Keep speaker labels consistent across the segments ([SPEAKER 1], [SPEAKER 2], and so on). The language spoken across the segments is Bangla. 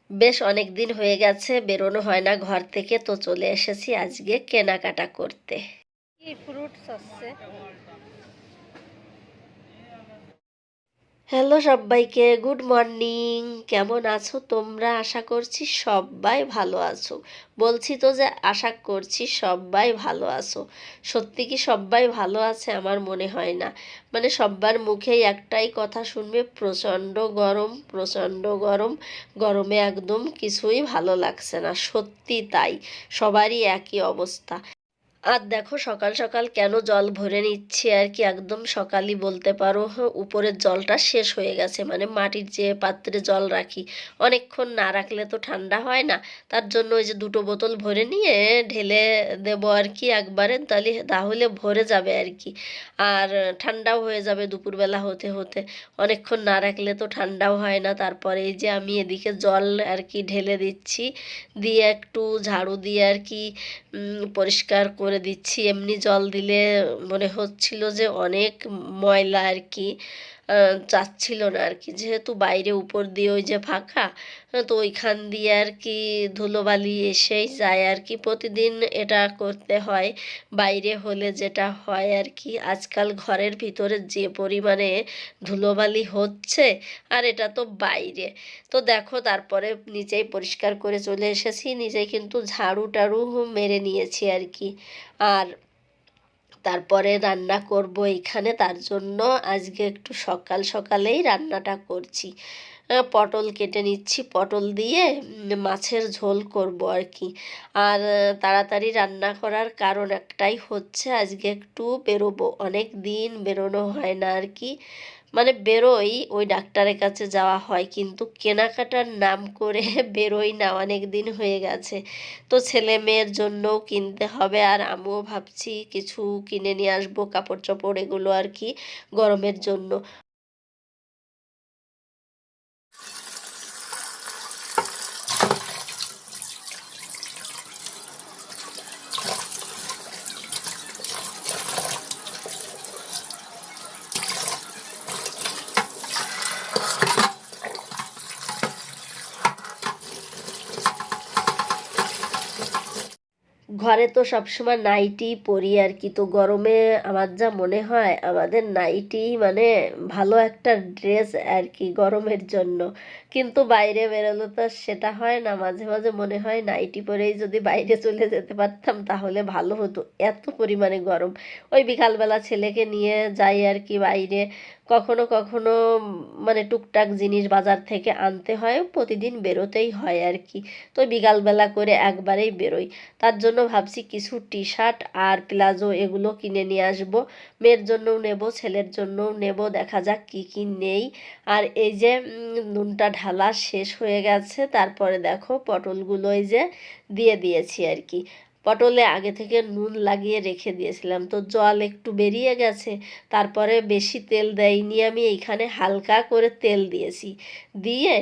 [SPEAKER 1] বেশ অনেক দিন হয়ে গেছে বেরোনো হয় না ঘর থেকে, তো চলে এসেছি আজকে কেনাকাটা করতে। কি ফ্রুটস আছে। হ্যালো সবাইকে, গুড মর্নিং। কেমন আছো তোমরা? আশা করছি সবাই ভালো আছো। বলছি তো যে আশা করছি সবাই ভালো আছো। সত্যি কি সবাই ভালো আছে? আমার মনে হয় না। মানে সবার মুখেই একটাই কথা শুনবে, প্রচণ্ড গরম, প্রচণ্ড গরম। গরমে একদম কিছুই ভালো লাগছে না, সত্যি তাই। সবারই একই অবস্থা। আর দেখো সকাল সকাল কেন জল ভরে নিচ্ছি আর কি, একদম সকালই বলতে পারো। উপরের জলটা শেষ হয়ে গেছে, মানে মাটির যে পাত্রে জল রাখি অনেকক্ষণ না রাখলে তো ঠান্ডা হয় না। তার জন্য ওই যে দুটো বোতল ভরে নিয়ে ঢেলে দেবো আর কি একবারে, তাহলে ভরে যাবে আর কি। আর ঠান্ডাও হয়ে যাবে দুপুরবেলা হতে হতে। অনেকক্ষণ না রাখলে তো ঠান্ডাও হয় না। তারপরে এই যে আমি এদিকে জল আর কি ঢেলে দিচ্ছি, দিয়ে একটু ঝাড়ু দিয়ে আর কি পরিষ্কার করে দিচ্ছি। এমনি জল দিলে মনে হচ্ছিল যে অনেক ময়লা আর কি, চাচ্ছিল না আর কি, যেহেতু বাইরে উপর দিয়ে ওই যে ফাঁকা, তো ওইখান দিয়ে আর কি ধুলোবালি এসেই যায় আর কি। প্রতিদিন এটা করতে হয়। বাইরে হলে যেটা হয় আর কি, আজকাল ঘরের ভিতরে যে পরিমাণে ধুলোবালি হচ্ছে, আর এটা তো বাইরে। তো দেখো তারপরে নিচেই পরিষ্কার করে চলে এসেছি, নিজেই কিন্তু ঝাড়ু টাড়ু মেরে নিয়েছি আর কি। আর তারপরে রান্না করব এইখানে, তার জন্য আজকে একটু সকাল সকালেই রান্নাটা করছি। পটল কেটে নিচ্ছি, পটল দিয়ে মাছের ঝোল করব আর কি। আর তাড়াতাড়ি রান্না করার কারণ একটাই হচ্ছে, আজকে একটু বেরোবো, অনেক দিন বেরোনো হয় না আর কি। মানে বেরোই, ওই ডাক্তারের কাছে যাওয়া হয়, কিন্তু কেনাকাটার নাম করে বেরোই না, অনেক দিন হয়ে গেছে। তো ছেলে মেয়ের জন্যও কিনতে হবে, আর আমিও ভাবছি কিছু কিনে নিয়ে আসবো, কাপড় চোপড় এগুলো আর কি, গরমের জন্য। ঘরে তো সবসময় নাইটি পরি আর কি, তো গরমে আমার যা মনে হয় আমাদের নাইটি মানে ভালো একটা ড্রেস আর কি গরমের জন্য। কিন্তু বাইরে বেরোলে তো আর সেটা হয় না, মাঝে মাঝে মনে হয় নাইটি পরেই যদি বাইরে চলে যেতে পারতাম তাহলে ভালো হতো, এত পরিমাণে গরম। ওই বিকালবেলা ছেলেকে নিয়ে যাই আর কি বাইরে, কখনো কখনো মানে টুকটাক জিনিস বাজার থেকে আনতে হয়, প্রতিদিন বেরোতেই হয় আর কি। তো বিকালবেলা করে একবারেই বেরোই। তার জন্য ভাবছি কিছু টি শার্ট আর প্লাজো এগুলো কিনে নিয়ে আসবো। মেয়ের জন্যও নেব, ছেলের জন্যও নেব, দেখা যাক কি কি নেই। আর এই যে নুনটা ঢালা শেষ হয়ে গেছে, তারপরে দেখো পটলগুলো এই যে দিয়ে দিয়েছি আর কি। পটলে আগে থেকে নুন লাগিয়ে রেখে দিয়েছিলাম, তো জল একটু বেরিয়ে গেছে। তারপরে বেশি তেল দেইনি আমি, এইখানে হালকা করে তেল দিয়েছি, দিয়ে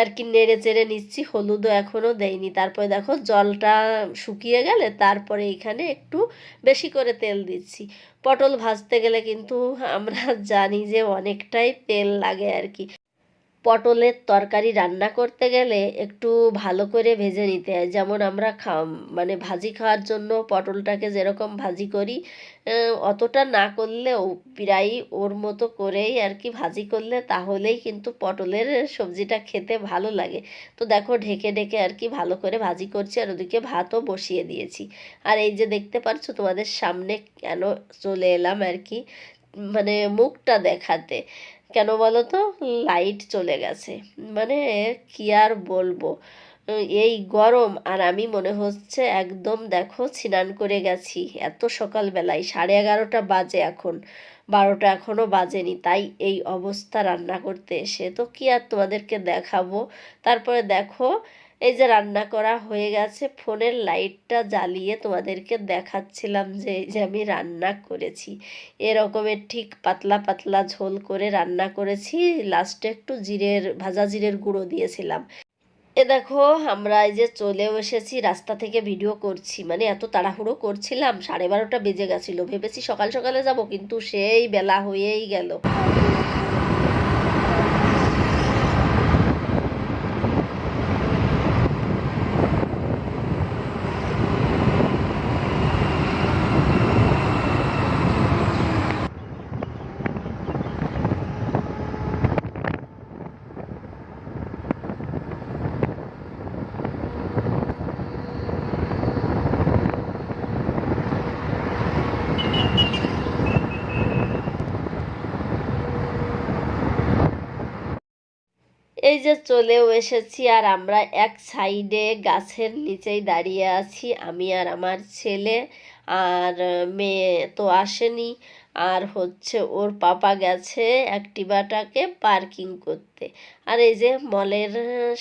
[SPEAKER 1] আর কি নেড়ে চেড়ে নিচ্ছি। হলুদও এখনও দেয়নি। তারপরে দেখো জলটা শুকিয়ে গেলে তারপরে এখানে একটু বেশি করে তেল দিচ্ছি। পটল ভাজতে গেলে কিন্তু আমরা জানি যে অনেকটাই তেল লাগে আর কি। পটলের তরকারি রান্না করতে গেলে একটু ভালো করে ভেজে নিতে হয়, যেমন আমরা মানে ভাজি খাওয়ার জন্য পটলটাকে যেরকম ভাজি করি, অতটা না করলেও প্রায় ওর মতো করেই আর কি ভাজি করলে তাহলেই কিন্তু পটলের সবজিটা খেতে ভালো লাগে। তো দেখো ঢেকে ঢেকে আর কি ভালো করে ভাজি করছি, আর ওদিকে ভাতও বসিয়ে দিয়েছি। আর এই যে দেখতে পাচ্ছ তোমাদের সামনে কেন চলে এলাম আর কি, মানে মুখটা দেখাতে। কেন বলো তো? লাইট চলে গেছে। মানে কি আর বলবো, এই গরম, আর আমি মনে হচ্ছে একদম দেখো স্নান করে গেছি এত সকালবেলায়, 11:30 বাজে এখন, 12টা এখনও বাজেনি, তাই এই অবস্থা রান্না করতে এসে। তো কি আর তোমাদেরকে দেখাবো। তারপরে দেখো এই যে রান্না করা হয়ে গেছে, ফোনের লাইটটা জ্বালিয়ে তোমাদেরকে দেখাচ্ছিলাম যে এই যে আমি রান্না করেছি। এরকমের ঠিক পাতলা পাতলা ঝোল করে রান্না করেছি, লাস্টে একটু ভাজা জিরের গুঁড়ো দিয়েছিলাম। এ দেখো আমরা এই যে চলেও এসেছি, রাস্তা থেকে ভিডিও করছি, মানে এত তাড়াহুড়ো করছিলাম, 12:30 বেজে গেছিলো, ভেবেছি সকাল সকালে যাব, কিন্তু সেই বেলা হয়েই গেল। এই যে চলেও এসেছি, আর আমরা এক সাইডে গাছের নিচেই দাঁড়িয়ে আছি, আমি আর আমার ছেলে। আর মেয়ে তো আসেনি, আর হচ্ছে ওর পাপা গেছে অ্যাক্টিভাটাকে পার্কিং করতে। আর এই যে মলের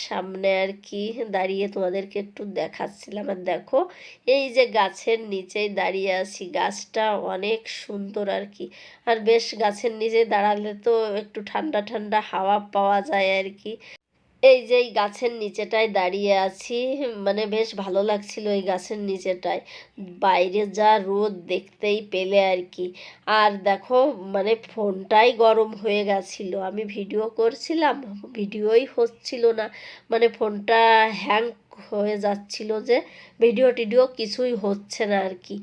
[SPEAKER 1] সামনে আর কি দাঁড়িয়ে তোমাদেরকে একটু দেখাচ্ছিলাম। আর দেখো এই যে গাছের নিচেই দাঁড়িয়ে আছি, গাছটা অনেক সুন্দর আর কি। আর বেশ গাছের নিচে দাঁড়ালে তো একটু ঠান্ডা ঠান্ডা হাওয়া পাওয়া যায় আর কি। এই যে এই গাছের নিচেটায় দাঁড়িয়ে আছি, মানে বেশ ভালো লাগছিল এই গাছের নিচেটায়। বাইরে যা রোদ দেখতেই পেলে আর কি। আর দেখো মানে ফোনটাই গরম হয়ে গেছিল, আমি ভিডিও করছিলাম, ভিডিওই হচ্ছিল না, মানে ফোনটা হ্যাং হয়ে যাচ্ছিল, যে ভিডিও টিডিও কিছুই হচ্ছে না আর কি,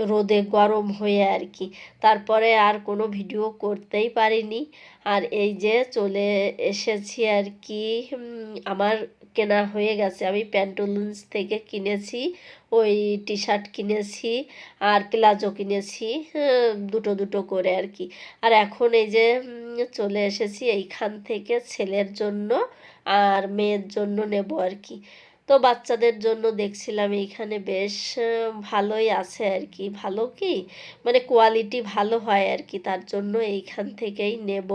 [SPEAKER 1] রোদে গরম হয়ে আর কি। তারপরে আর কোনো ভিডিও করতেই পারিনি। আর এই যে চলে এসেছি আর কি। আমার কেনা হয়ে গেছে, আমি প্যান্টুলুন্স থেকে কিনেছি, ওই টি শার্ট কিনেছি আর প্লাজো কিনেছি, দুটো দুটো করে আর কি। আর এখন এই যে চলে এসেছি এইখান থেকে ছেলের জন্য আর মেয়ের জন্য নেব আর কি। তো বাচ্চাদের জন্য দেখছিলাম এইখানে বেশ ভালোই আছে আর কি, ভালো কি মানে কোয়ালিটি ভালো হয় আর কি, তার জন্য এইখান থেকেই নেব।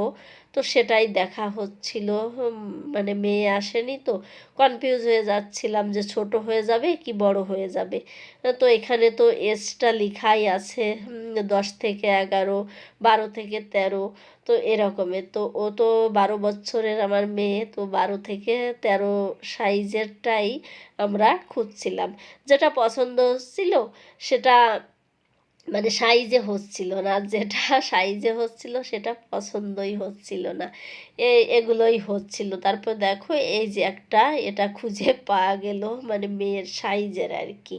[SPEAKER 1] তো সেটাই দেখা হচ্ছিল। মানে মেয়ে আসেনি তো কনফিউজ হয়ে যাচ্ছিলাম যে ছোট হয়ে যাবে কি বড় হয়ে যাবে। তো এখানে তো এজটা লেখাই আছে 10 থেকে 11, 12 থেকে 13, তো এরকমের। তো ও তো 12 বছরের আমার মেয়ে, তো 12 থেকে 13 সাইজেরটাই আমরা খুঁজছিলাম। যেটা পছন্দ হচ্ছিল সেটা মানে সাইজে হচ্ছিল না, আর যেটা সাইজে হচ্ছিল সেটা পছন্দই হচ্ছিল না, এগুলোই হচ্ছিল। তারপর দেখো এই যে একটা এটা খুঁজে পাওয়া গেল, মানে মেয়ের সাইজের আর কি।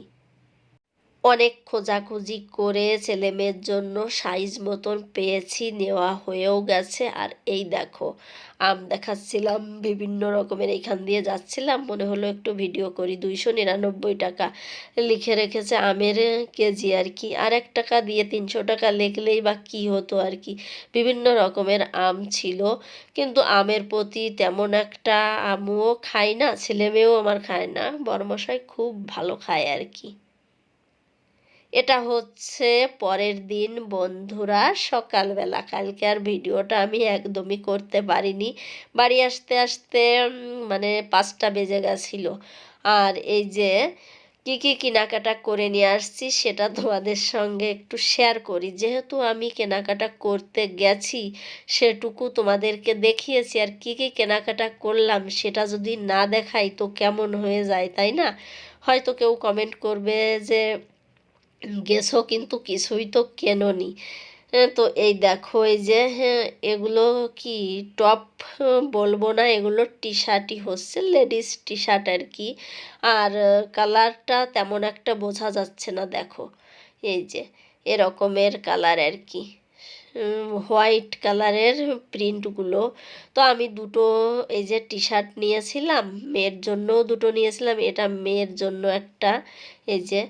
[SPEAKER 1] অনেক খোঁজাখুঁজি করে ছেলে মেয়ের জন্য সাইজ মতন পেয়েছি, নেওয়া হয়েও গেছে। আর এই দেখো আম দেখাচ্ছিলাম বিভিন্ন রকমের, এইখান দিয়ে যাচ্ছিলাম, মনে হলো একটু ভিডিও করি। 299 টাকা লিখে রেখেছে আমের কেজি আর কি। আর 1 টাকা দিয়ে 300 টাকা লিখলেই বা কী হতো আর কি। বিভিন্ন রকমের আম ছিল, কিন্তু আমের প্রতি তেমন একটা আমিও খাই না, ছেলে মেয়েও আমার খায় না, বড়মশাই খুব ভালো খায় আর কি। এটা হচ্ছে পরের দিন বন্ধুরা, সকালবেলা। কালকে আর ভিডিওটা আমি একদমই করতে পারিনি, বাড়ি আসতে আসতে মানে 5টা বেজে গেছিল। আর এই যে কী কী কেনাকাটা করে নিয়ে আসছি সেটা তোমাদের সঙ্গে একটু শেয়ার করি, যেহেতু আমি কেনাকাটা করতে গেছি সেটুকু তোমাদেরকে দেখিয়েছি। আর কী কী কেনাকাটা করলাম সেটা যদি না দেখাই তো কেমন হয়ে যায়, তাই না? হয়তো কেউ কমেন্ট করবে যে গেছো কিন্তু কিছুই তো কেনোনি। তো এই দেখো এই যে এগুলো কি টপ বলবো না, এগুলো টি শার্টই হচ্ছে, লেডিস টি শার্ট আর কি। আর কালারটা তেমন একটা বোঝা যাচ্ছে না, দেখো এই যে এরকমের কালার আর কি, হোয়াইট কালারের প্রিন্টগুলো। তো আমি দুটো এই যে টি শার্ট নিয়েছিলাম, মেয়ের জন্যও দুটো নিয়েছিলাম, এটা মেয়ের জন্য একটা এই যে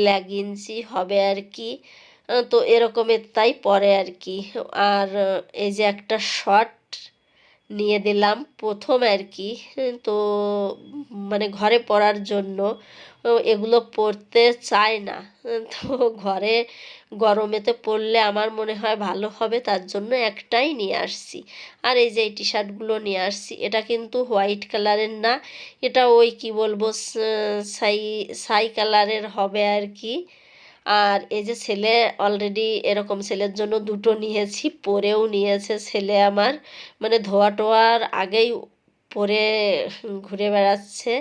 [SPEAKER 1] লেগিংসই হবে আর কি। তো এরকমের তাই পরে আর কি। আর এই যে একটা শর্ট নিয়ে দিলাম প্রথম আর কি। তো মানে ঘরে পরার জন্য, এগুলো পরতে চায় না, তো ঘরে গরমেতে পরলে আমার মনে হয় ভালো হবে, তার জন্য একটাই নিয়ে আসছি। আর এই যে এই টি শার্টগুলো নিয়ে আসছি, এটা কিন্তু হোয়াইট কালারের না, এটা ওই কি বলবো ছাই ছাই কালারের হবে আর কি। আর এই যে ছেলে অলরেডি এরকম ছেলের জন্য দুটো নিয়েছি, পরেও নিয়েছে ছেলে আমার, মানে ধোয়া টোয়ার আগেই পরে ঘুরে বেড়াচ্ছে।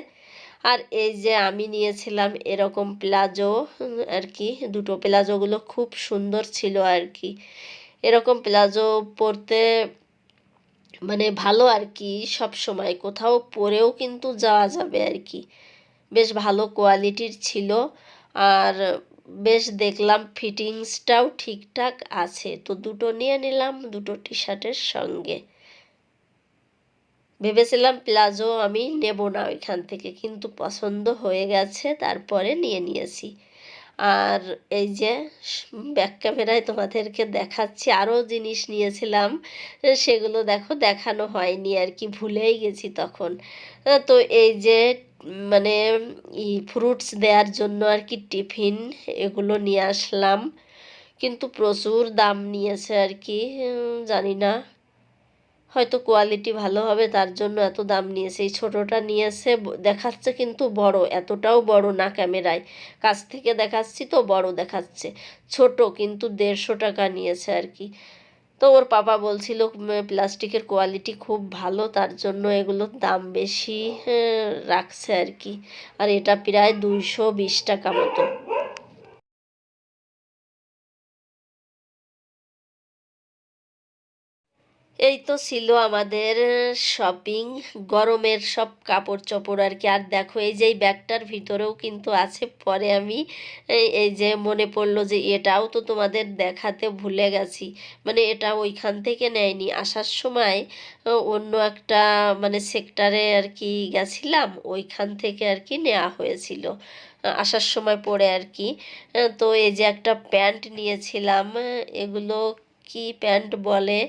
[SPEAKER 1] আর এই যে আমি নিয়েছিলাম এরকম প্লাজো আর কি, দুটো প্লাজোগুলো খুব সুন্দর ছিল আর কি। এরকম প্লাজো পরতে মানে ভালো আর কি, সব সময় কোথাও পরেও কিন্তু যাওয়া যাবে আর কি, বেশ ভালো কোয়ালিটির ছিল। আর বেশ দেখলাম ফিটিংসটাও ঠিকঠাক আছে, তো দুটো নিয়ে নিলাম দুটো টি শার্টের সঙ্গে। ভেবেছিলাম প্লাজো আমি নেব না ওইখান থেকে, কিন্তু পছন্দ হয়ে গেছে তারপরে নিয়ে নিয়েছি। আর এই যে ব্যাক ক্যামেরায় তোমাদেরকে দেখাচ্ছি, আরও জিনিস নিয়েছিলাম, সেগুলো দেখো দেখানো হয়নি আর কি, ভুলেই গেছি তখন। তো এই যে মানে ফ্রুটস দেওয়ার জন্য আর কি টিফিন, এগুলো নিয়ে আসলাম, কিন্তু প্রচুর দাম নিয়েছে আর কি। জানি না, হয়তো কোয়ালিটি ভালো হবে তার জন্য এত দাম নিয়েছে। এই ছোটোটা নিয়েছে, দেখাচ্ছে কিন্তু বড়, এতটাও বড় না, ক্যামেরায় কাছ থেকে দেখাচ্ছি তো বড় দেখাচ্ছে, ছোট কিন্তু 150 টাকা নিয়েছে আর কি। তো ওর পাপা বলছিল প্লাস্টিকের কোয়ালিটি খুব ভালো, তার জন্য এগুলোর দাম বেশি রাখছে আর কি। আর এটা প্রায় 220 টাকা মতো। এই তো ছিল আমাদের শপিং, গরমের সব কাপড় চোপড় আর কি। আর দেখো এই যে এই ব্যাগটার ভিতরেও কিন্তু আছে, পরে আমি এই যে মনে পড়লো যে এটাও তো তোমাদের দেখাতে ভুলে গেছি, মানে এটা ওইখান থেকে নেয়নি, আসার সময় অন্য একটা মানে সেক্টরে আর কি গেছিলাম, ওইখান থেকে আর কি নেওয়া হয়েছিল, আসার সময় পরে আর কি। তো এই যে একটা প্যান্ট নিয়েছিলাম, এগুলো কি প্যান্ট বলে,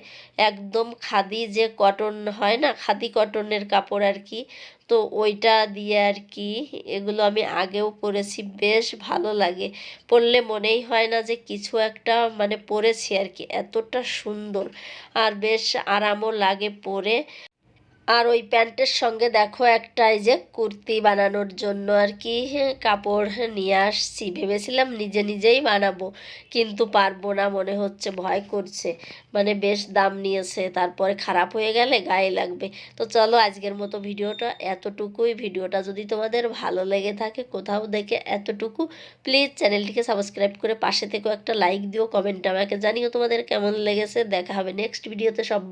[SPEAKER 1] একদম খাদি যে কটন হয় না, খাদি কটনের কাপড় আর কি। তো ওইটা দিয়ে আর কি, এগুলো আমি আগেও পরেছি, বেশ ভালো লাগে, পরলে মনেই হয় না যে কিছু একটা মানে পরেছি আর কি, এতটা সুন্দর আর বেশ আরামও লাগে পরে। আর ওই প্যান্টের সঙ্গে দেখো একটা এই যে কুর্তি বানানোর জন্য আর কি কাপড় নিয়ে আসছি, ভেবেছিলাম নিজে নিজেই বানাবো, কিন্তু পারবো না মনে হচ্ছে, ভয় করছে, মানে বেশ দাম নিয়েছে, তারপরে খারাপ হয়ে গেলে গায়ে লাগবে। তো চলো আজকের মতো ভিডিওটা এতটুকুই। ভিডিওটা যদি তোমাদের ভালো লেগে থাকে কোথাও দেখে এতটুকু, প্লিজ চ্যানেলটিকে সাবস্ক্রাইব করে পাশে থেকেও একটা লাইক দিও, কমেন্টে আমাকে জানিও তোমাদের কেমন লেগেছে। দেখা হবে নেক্সট ভিডিওতে। সব